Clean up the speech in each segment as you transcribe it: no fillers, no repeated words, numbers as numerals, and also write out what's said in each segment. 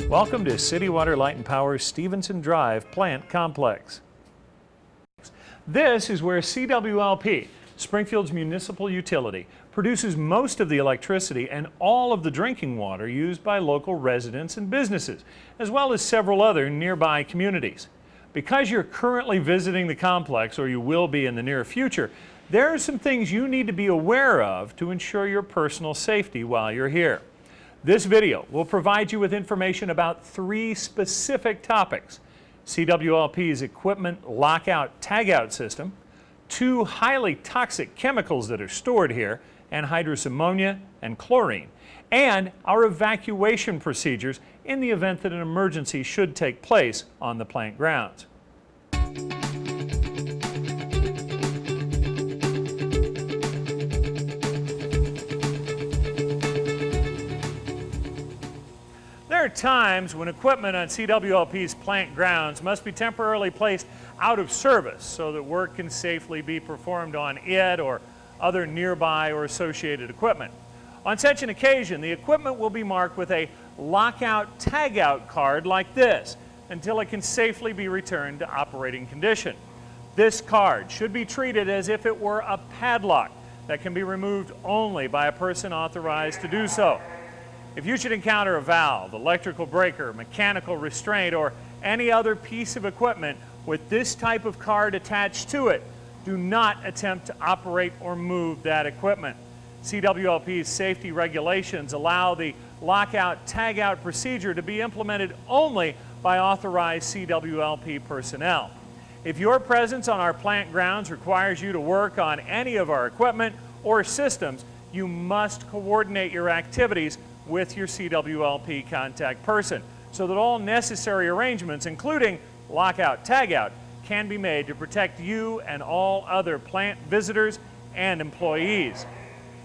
Welcome to City Water, Light and Power's Stevenson Drive Plant Complex. This is where CWLP, Springfield's municipal utility, produces most of the electricity and all of the drinking water used by local residents and businesses, as well as several other nearby communities. Because you're currently visiting the complex, or you will be in the near future, there are some things you need to be aware of to ensure your personal safety while you're here. This video will provide you with information about 3 specific topics: CWLP's equipment lockout-tagout system, 2 highly toxic chemicals that are stored here, anhydrous ammonia and chlorine, and our evacuation procedures in the event that an emergency should take place on the plant grounds. There are times when equipment on CWLP's plant grounds must be temporarily placed out of service so that work can safely be performed on it or other nearby or associated equipment. On such an occasion, the equipment will be marked with a lockout-tagout card like this until it can safely be returned to operating condition. This card should be treated as if it were a padlock that can be removed only by a person authorized to do so. If you should encounter a valve, electrical breaker, mechanical restraint, or any other piece of equipment with this type of card attached to it, do not attempt to operate or move that equipment. CWLP's safety regulations allow the lockout-tagout procedure to be implemented only by authorized CWLP personnel. If your presence on our plant grounds requires you to work on any of our equipment or systems, you must coordinate your activities with your CWLP contact person so that all necessary arrangements, including lockout-tagout, can be made to protect you and all other plant visitors and employees.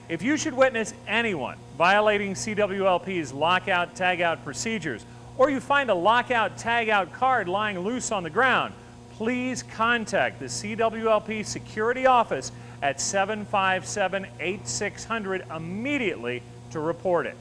If you should witness anyone violating CWLP's lockout-tagout procedures, or you find a lockout-tagout card lying loose on the ground, please contact the CWLP Security Office at 757-8600 immediately to report it.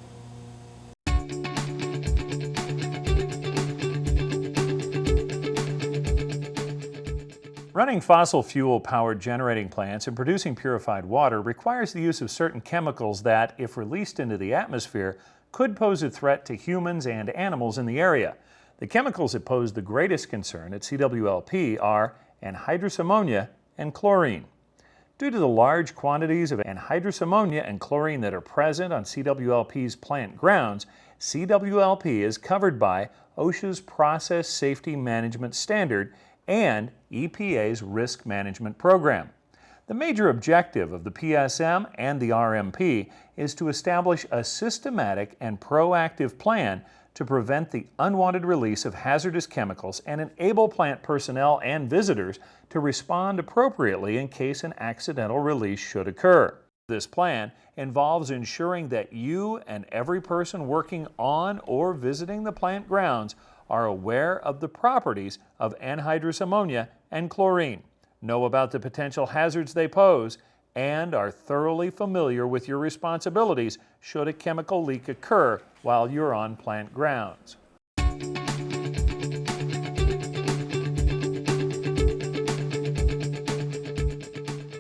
Running fossil fuel-powered generating plants and producing purified water requires the use of certain chemicals that, if released into the atmosphere, could pose a threat to humans and animals in the area. The chemicals that pose the greatest concern at CWLP are anhydrous ammonia and chlorine. Due to the large quantities of anhydrous ammonia and chlorine that are present on CWLP's plant grounds, CWLP is covered by OSHA's Process Safety Management Standard and EPA's Risk Management Program. The major objective of the PSM and the RMP is to establish a systematic and proactive plan to prevent the unwanted release of hazardous chemicals and enable plant personnel and visitors to respond appropriately in case an accidental release should occur. This plan involves ensuring that you and every person working on or visiting the plant grounds are aware of the properties of anhydrous ammonia and chlorine, know about the potential hazards they pose, and are thoroughly familiar with your responsibilities should a chemical leak occur while you're on plant grounds.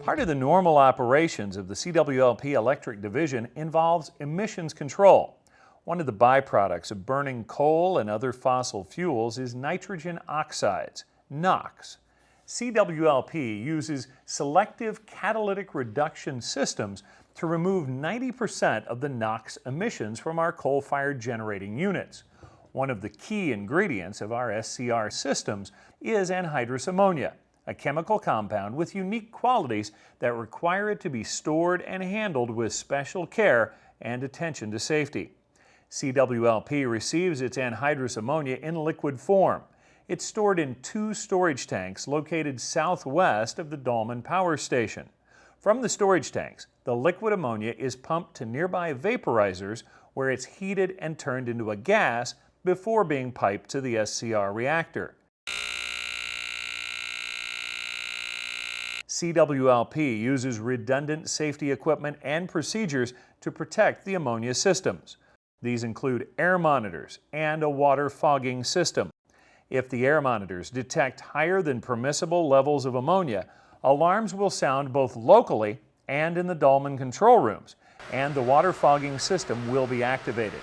Part of the normal operations of the CWLP Electric Division involves emissions control. One of the byproducts of burning coal and other fossil fuels is nitrogen oxides, NOx. CWLP uses selective catalytic reduction systems to remove 90% of the NOx emissions from our coal-fired generating units. One of the key ingredients of our SCR systems is anhydrous ammonia, a chemical compound with unique qualities that require it to be stored and handled with special care and attention to safety. CWLP receives its anhydrous ammonia in liquid form. It's stored in 2 storage tanks located southwest of the Dolman Power Station. From the storage tanks, the liquid ammonia is pumped to nearby vaporizers where it's heated and turned into a gas before being piped to the SCR reactor. CWLP uses redundant safety equipment and procedures to protect the ammonia systems. These include air monitors and a water fogging system. If the air monitors detect higher than permissible levels of ammonia, alarms will sound both locally and in the Dolman control rooms, and the water fogging system will be activated.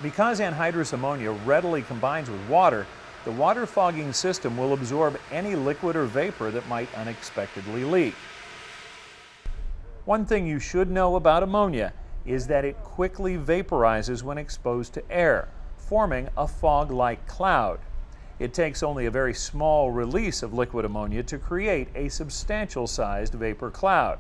Because anhydrous ammonia readily combines with water, the water fogging system will absorb any liquid or vapor that might unexpectedly leak. One thing you should know about ammonia is that it quickly vaporizes when exposed to air, forming a fog-like cloud. It takes only a very small release of liquid ammonia to create a substantial-sized vapor cloud.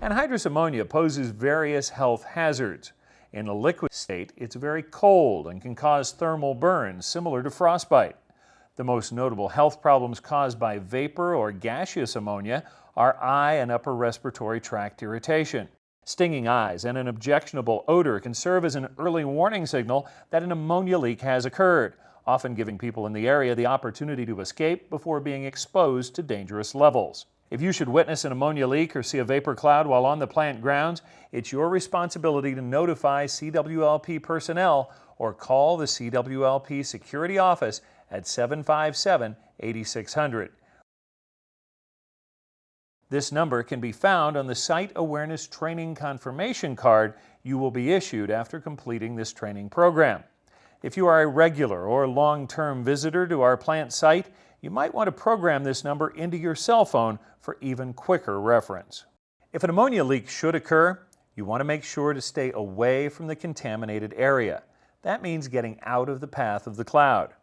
Anhydrous ammonia poses various health hazards. In a liquid state, it's very cold and can cause thermal burns similar to frostbite. The most notable health problems caused by vapor or gaseous ammonia are eye and upper respiratory tract irritation. Stinging eyes and an objectionable odor can serve as an early warning signal that an ammonia leak has occurred, often giving people in the area the opportunity to escape before being exposed to dangerous levels. If you should witness an ammonia leak or see a vapor cloud while on the plant grounds, it's your responsibility to notify CWLP personnel or call the CWLP security office at 757-8600. This number can be found on the Site Awareness Training Confirmation card you will be issued after completing this training program. If you are a regular or long-term visitor to our plant site, you might want to program this number into your cell phone for even quicker reference. If an ammonia leak should occur, you want to make sure to stay away from the contaminated area. That means getting out of the path of the cloud.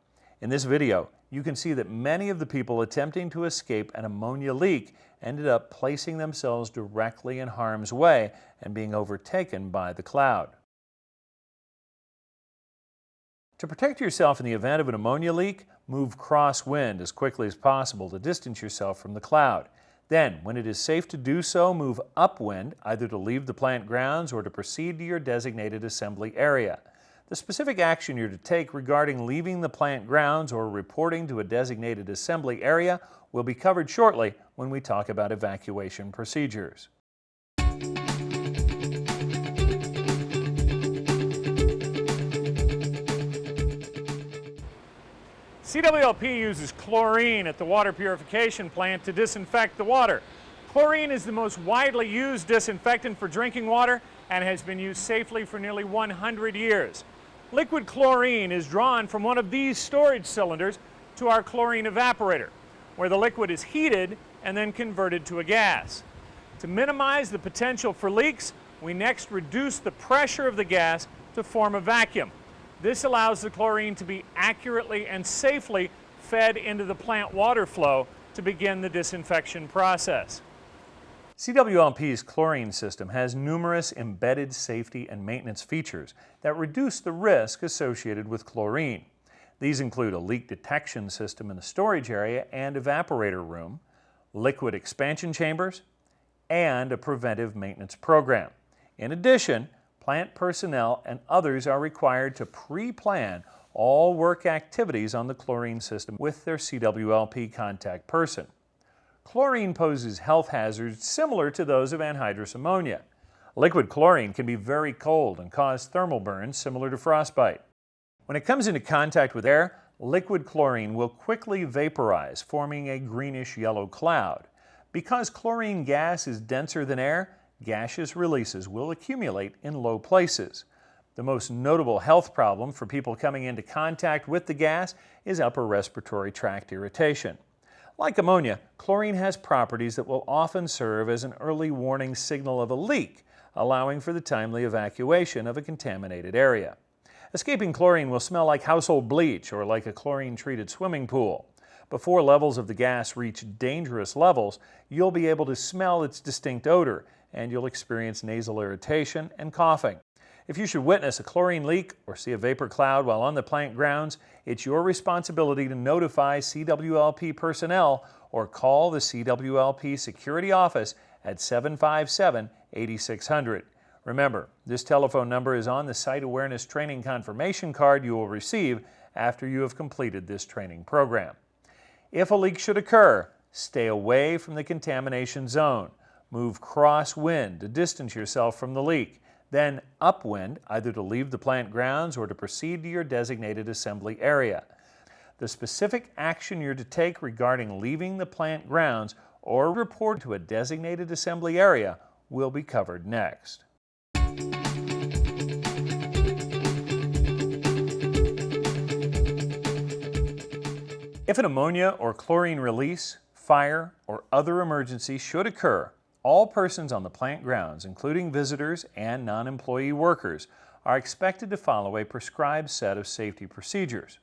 In this video, you can see that many of the people attempting to escape an ammonia leak ended up placing themselves directly in harm's way and being overtaken by the cloud. To protect yourself in the event of an ammonia leak, move crosswind as quickly as possible to distance yourself from the cloud. Then, when it is safe to do so, move upwind, either to leave the plant grounds or to proceed to your designated assembly area. The specific action you're to take regarding leaving the plant grounds or reporting to a designated assembly area will be covered shortly when we talk about evacuation procedures. CWLP uses chlorine at the water purification plant to disinfect the water. Chlorine is the most widely used disinfectant for drinking water and has been used safely for nearly 100 years. Liquid chlorine is drawn from one of these storage cylinders to our chlorine evaporator, where the liquid is heated and then converted to a gas. To minimize the potential for leaks, we next reduce the pressure of the gas to form a vacuum. This allows the chlorine to be accurately and safely fed into the plant water flow to begin the disinfection process. CWLP's chlorine system has numerous embedded safety and maintenance features that reduce the risk associated with chlorine. These include a leak detection system in the storage area and evaporator room, liquid expansion chambers, and a preventive maintenance program. In addition, plant personnel and others are required to pre-plan all work activities on the chlorine system with their CWLP contact person. Chlorine poses health hazards similar to those of anhydrous ammonia. Liquid chlorine can be very cold and cause thermal burns similar to frostbite. When it comes into contact with air, liquid chlorine will quickly vaporize, forming a greenish-yellow cloud. Because chlorine gas is denser than air, gaseous releases will accumulate in low places. The most notable health problem for people coming into contact with the gas is upper respiratory tract irritation. Like ammonia, chlorine has properties that will often serve as an early warning signal of a leak, allowing for the timely evacuation of a contaminated area. Escaping chlorine will smell like household bleach or like a chlorine-treated swimming pool. Before levels of the gas reach dangerous levels, you'll be able to smell its distinct odor, and you'll experience nasal irritation and coughing. If you should witness a chlorine leak or see a vapor cloud while on the plant grounds, it's your responsibility to notify CWLP personnel or call the CWLP security office at 757-8600. Remember, this telephone number is on the Site Awareness Training Confirmation card you will receive after you have completed this training program. If a leak should occur, stay away from the contamination zone. Move crosswind to distance yourself from the leak. Then upwind, either to leave the plant grounds or to proceed to your designated assembly area. The specific action you're to take regarding leaving the plant grounds or report to a designated assembly area will be covered next. If an ammonia or chlorine release, fire, or other emergency should occur, all persons on the plant grounds, including visitors and non-employee workers, are expected to follow a prescribed set of safety procedures.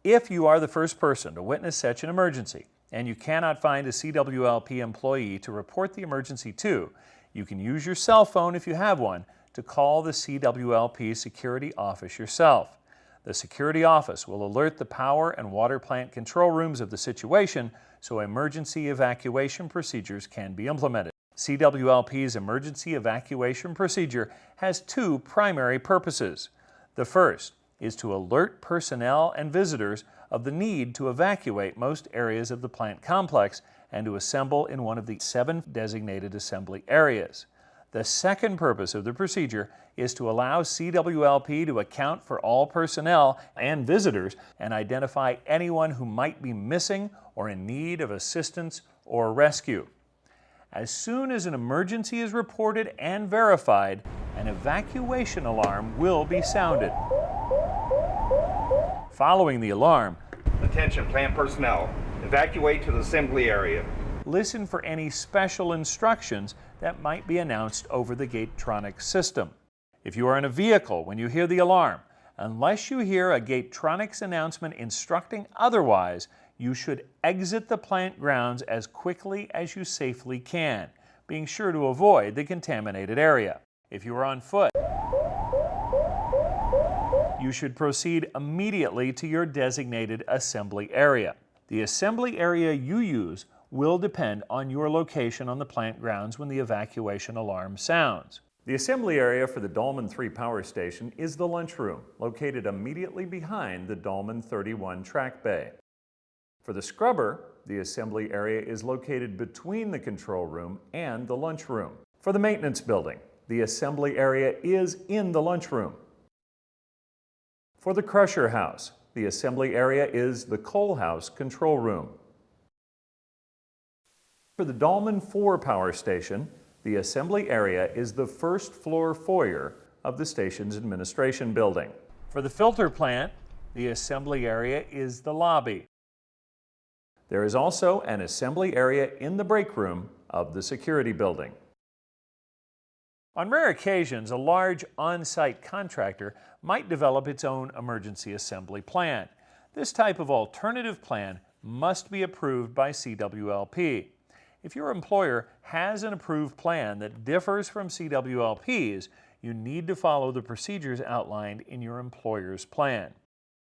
If you are the first person to witness such an emergency and you cannot find a CWLP employee to report the emergency to, you can use your cell phone, if you have one, to call the CWLP security office yourself. The security office will alert the power and water plant control rooms of the situation so emergency evacuation procedures can be implemented. CWLP's emergency evacuation procedure has two primary purposes. The first is to alert personnel and visitors of the need to evacuate most areas of the plant complex and to assemble in one of the 7 designated assembly areas. The second purpose of the procedure is to allow CWLP to account for all personnel and visitors and identify anyone who might be missing or in need of assistance or rescue. As soon as an emergency is reported and verified, an evacuation alarm will be sounded. Following the alarm, attention plant personnel, evacuate to the assembly area. Listen for any special instructions that might be announced over the Gatetronics system. If you are in a vehicle when you hear the alarm, unless you hear a Gatetronics announcement instructing otherwise, you should exit the plant grounds as quickly as you safely can, being sure to avoid the contaminated area. If you are on foot, you should proceed immediately to your designated assembly area. The assembly area you use will depend on your location on the plant grounds when the evacuation alarm sounds. The assembly area for the Dolman 3 power station is the lunchroom, located immediately behind the Dolman 31 track bay. For the scrubber, the assembly area is located between the control room and the lunchroom. For the maintenance building, the assembly area is in the lunchroom. For the crusher house, the assembly area is the coal house control room. For the Dolman 4 power station, the assembly area is the first floor foyer of the station's administration building. For the filter plant, the assembly area is the lobby. There is also an assembly area in the break room of the security building. On rare occasions, a large on-site contractor might develop its own emergency assembly plan. This type of alternative plan must be approved by CWLP. If your employer has an approved plan that differs from CWLP's, you need to follow the procedures outlined in your employer's plan.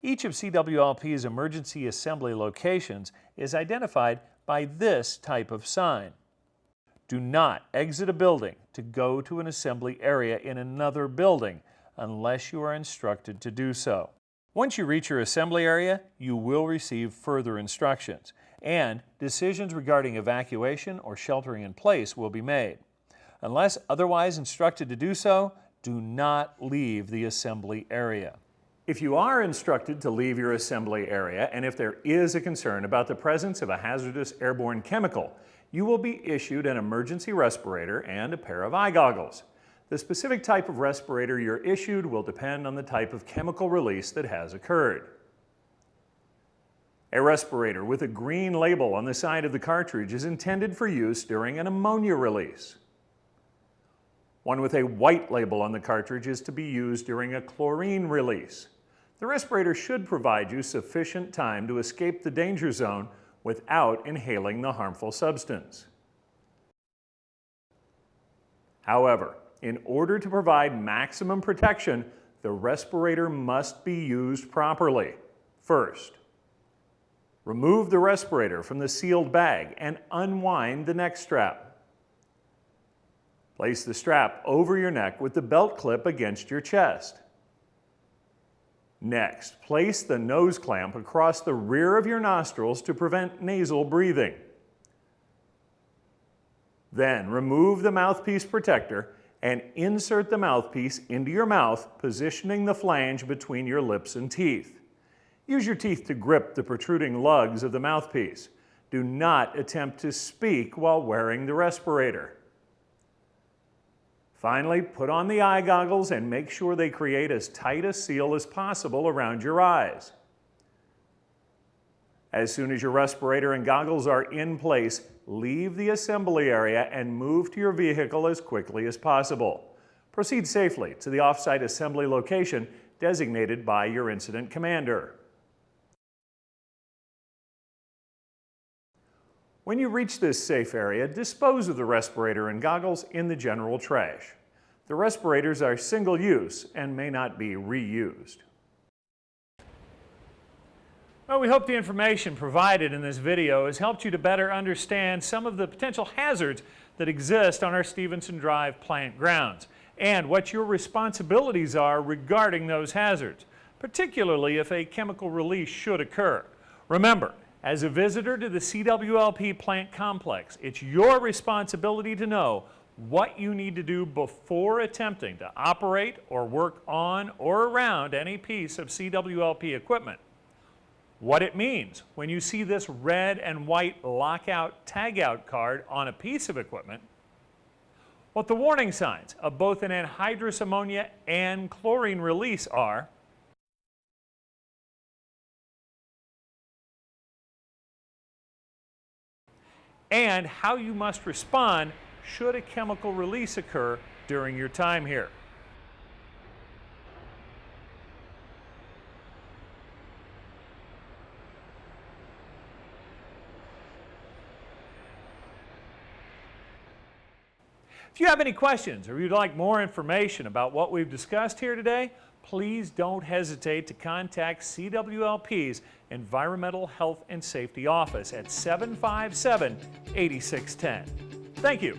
Each of CWLP's emergency assembly locations is identified by this type of sign. Do not exit a building to go to an assembly area in another building unless you are instructed to do so. Once you reach your assembly area, you will receive further instructions, and decisions regarding evacuation or sheltering in place will be made. Unless otherwise instructed to do so, do not leave the assembly area. If you are instructed to leave your assembly area, and if there is a concern about the presence of a hazardous airborne chemical, you will be issued an emergency respirator and a pair of eye goggles. The specific type of respirator you're issued will depend on the type of chemical release that has occurred. A respirator with a green label on the side of the cartridge is intended for use during an ammonia release. One with a white label on the cartridge is to be used during a chlorine release. The respirator should provide you sufficient time to escape the danger zone without inhaling the harmful substance. However, in order to provide maximum protection, the respirator must be used properly. First, remove the respirator from the sealed bag and unwind the neck strap. Place the strap over your neck with the belt clip against your chest. Next, place the nose clamp across the rear of your nostrils to prevent nasal breathing. Then remove the mouthpiece protector and insert the mouthpiece into your mouth, positioning the flange between your lips and teeth. Use your teeth to grip the protruding lugs of the mouthpiece. Do not attempt to speak while wearing the respirator. Finally, put on the eye goggles and make sure they create as tight a seal as possible around your eyes. As soon as your respirator and goggles are in place, leave the assembly area and move to your vehicle as quickly as possible. Proceed safely to the off-site assembly location designated by your incident commander. When you reach this safe area, dispose of the respirator and goggles in the general trash. The respirators are single-use and may not be reused. Well, we hope the information provided in this video has helped you to better understand some of the potential hazards that exist on our Stevenson Drive plant grounds and what your responsibilities are regarding those hazards, particularly if a chemical release should occur. Remember, as a visitor to the CWLP plant complex, it's your responsibility to know what you need to do before attempting to operate or work on or around any piece of CWLP equipment. What it means when you see this red and white lockout tagout card on a piece of equipment, what the warning signs of both an anhydrous ammonia and chlorine release are, and how you must respond should a chemical release occur during your time here. If you have any questions or you'd like more information about what we've discussed here today, please don't hesitate to contact CWLP's Environmental Health and Safety Office at 757-8610. Thank you.